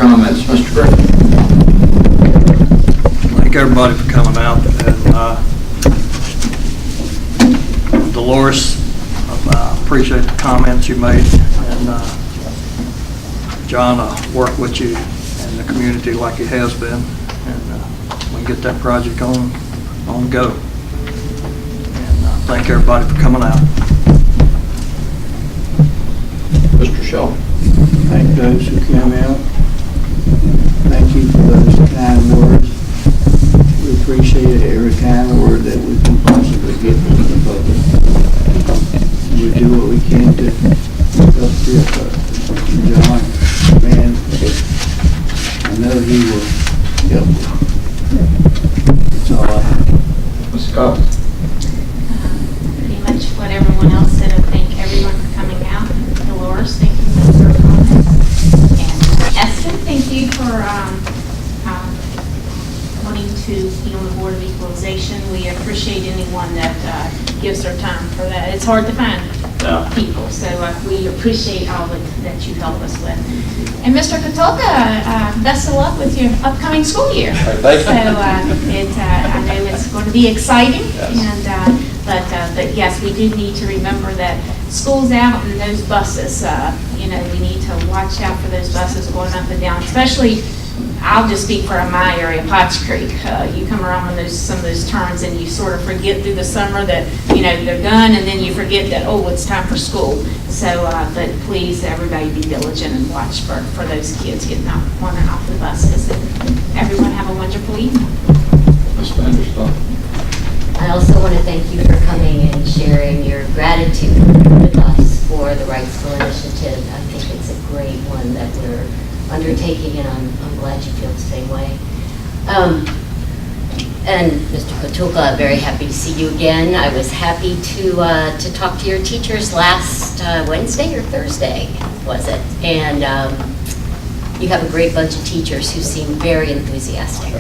comments. Mr. Griffin. Thank everybody for coming out. And Dolores, I appreciate the comments you made. And John, I work with you in the community like it has been. And we can get that project on go. And thank everybody for coming out. Mr. Shaw. Thank those who came out. Thank you for those kind words. We appreciate every kind of word that we can possibly get from the public. We do what we can to help this. John, man, I know he will help you. That's all I have. Ms. Cox. Pretty much what everyone else said. I thank everyone for coming out. Dolores, thank you for your comments. And Esther, thank you for wanting to be on the Board of Equalization. We appreciate anyone that gives their time for that. It's hard to find people, so we appreciate all that you help us with. And Mr. Katulka, best of luck with your upcoming school year. Thank you. So I know it's going to be exciting, and but yes, we do need to remember that school's out and those buses, we need to watch out for those buses going up and down, especially, I'll just speak for my area, Potts Creek. You come around on some of those turns and you sort of forget through the summer that, they're done, and then you forget that, it's time for school. So, but please, everybody be diligent and watch for those kids getting on and off the buses. And everyone have a wonderful evening. Ms. Vanderstock. I also want to thank you for coming and sharing your gratitude with us for the Wrightsville Initiative. I think it's a great one that we're undertaking, and I'm glad you feel the same way. And Mr. Katulka, I'm very happy to see you again. I was happy to talk to your teachers last Wednesday or Thursday, was it? And you have a great bunch of teachers who seem very enthusiastic,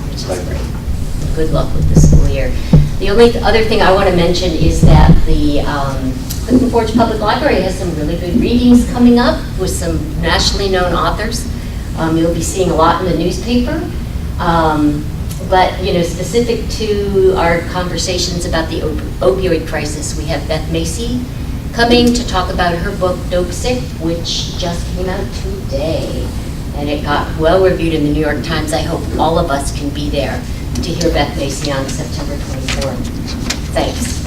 which is great. Good luck with the school year. The only other thing I want to mention is that the Clifton Forge Public Library has some really good readings coming up with some nationally known authors. You'll be seeing a lot in the newspaper. But, specific to our conversations about the opioid crisis, we have Beth Macy coming to talk about her book, Dope Sick, which just came out today. And it got well reviewed in the New York Times. I hope all of us can be there to hear Beth Macy on September 24th. Thanks.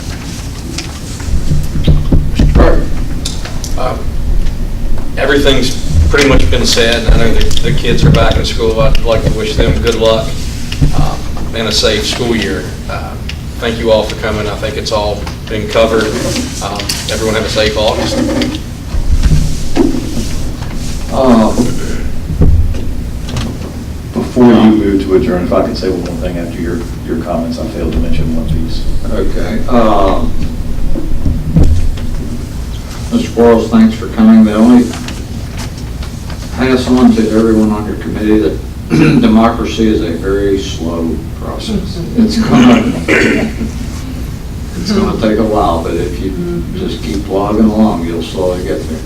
Everything's pretty much been said. I know the kids are back in school. I'd like to wish them good luck and a safe school year. Thank you all for coming. I think it's all been covered. Everyone have a safe August. Before you move to adjourn, if I could say one more thing after your comments, I failed to mention one piece. Okay. Mr. Quarles, thanks for coming. But only pass on to everyone on your committee that democracy is a very slow process. It's going to take a while, but if you just keep logging along, you'll slowly get there.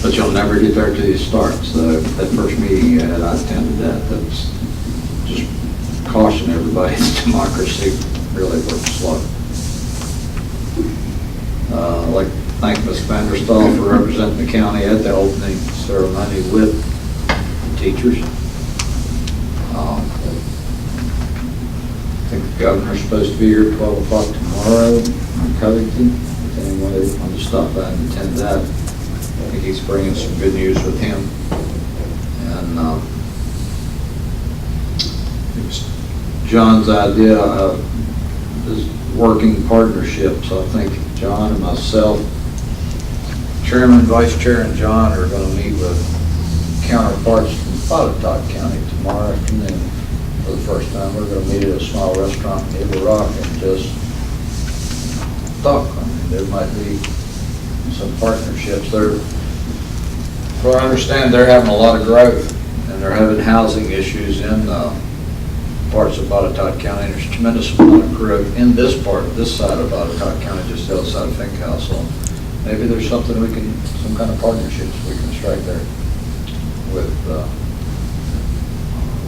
But you'll never get there till you start. So that first meeting you had, I attended that. That's just caution everybody. Democracy really works slow. I'd like to thank Ms. Vanderstahl for representing the county at the opening ceremony with the teachers. I think the governor's supposed to be here at 12 o'clock tomorrow in Covington. If anyone wants to stop by and attend that, I think he's bringing some good news with him. And it was John's idea of this working partnership. So I think John and myself, Chairman, Vice Chair, and John are going to meet with counterparts from Botetourt County tomorrow afternoon for the first time. We're going to meet at a small restaurant in Eagle Rock and just talk. I mean, there might be some partnerships there. Well, I understand they're having a lot of growth and they're having housing issues in parts of Botetourt County. There's a tremendous amount of growth in this side of Botetourt County, just outside of Finkhouse. So maybe there's something some kind of partnerships we can strike there with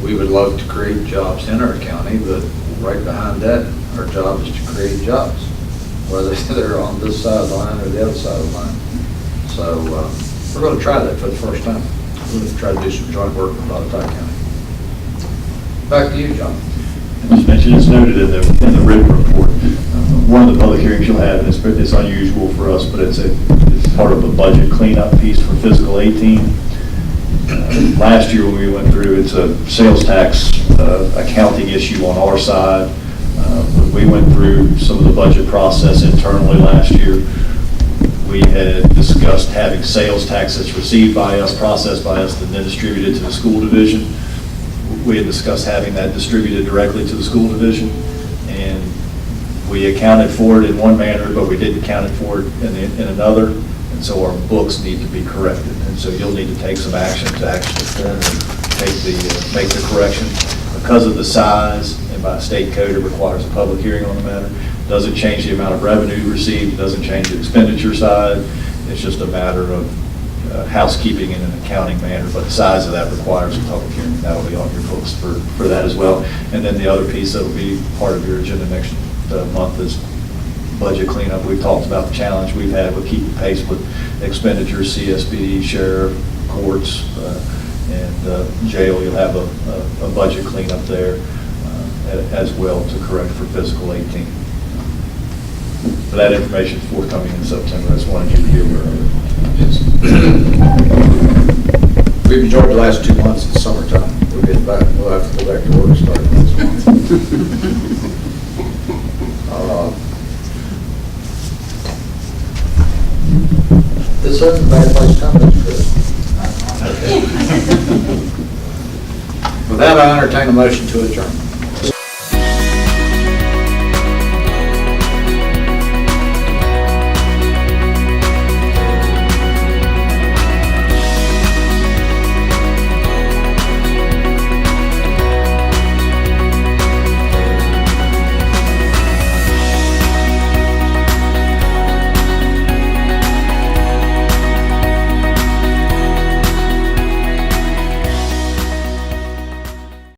we would love to create jobs in our county, but right behind that, our job is to create jobs, whether they're on this side of the line or the other side of the line. So we're going to try that for the first time. We're going to try to do some joint work with Botetourt County. Back to you, John. As mentioned, it's noted in the written report. One of the public hearings you'll have, and it's unusual for us, but it's part of a budget cleanup piece for fiscal 18. Last year when we went through, it's a sales tax accounting issue on our side. When we went through some of the budget process internally last year, we had discussed having sales tax that's received by us, processed by us, and then distributed to the school division. We had discussed having that distributed directly to the school division, and we accounted for it in one manner, but we didn't account for it in another, and so our books need to be corrected. And so you'll need to take some action to actually formally make the correction. Because of the size, and by state code, it requires a public hearing on the matter. Doesn't change the amount of revenue received, doesn't change the expenditure side. It's just a matter of housekeeping in an accounting manner, but the size of that requires a public hearing. That'll be on your books for that as well. And then the other piece that'll be part of your agenda next month is budget cleanup. We've talked about the challenge we've had with keeping pace with expenditures, CSB, sheriff, courts, and jail. You'll have a budget cleanup there as well to correct for fiscal 18. So that information is forthcoming in September. I just wanted you to be aware of it. We've enjoyed the last 2 months. It's summertime. We'll get back. We'll have to go back to work starting next month. This isn't a bad place to come. That's good. With that, I entertain a motion to adjourn.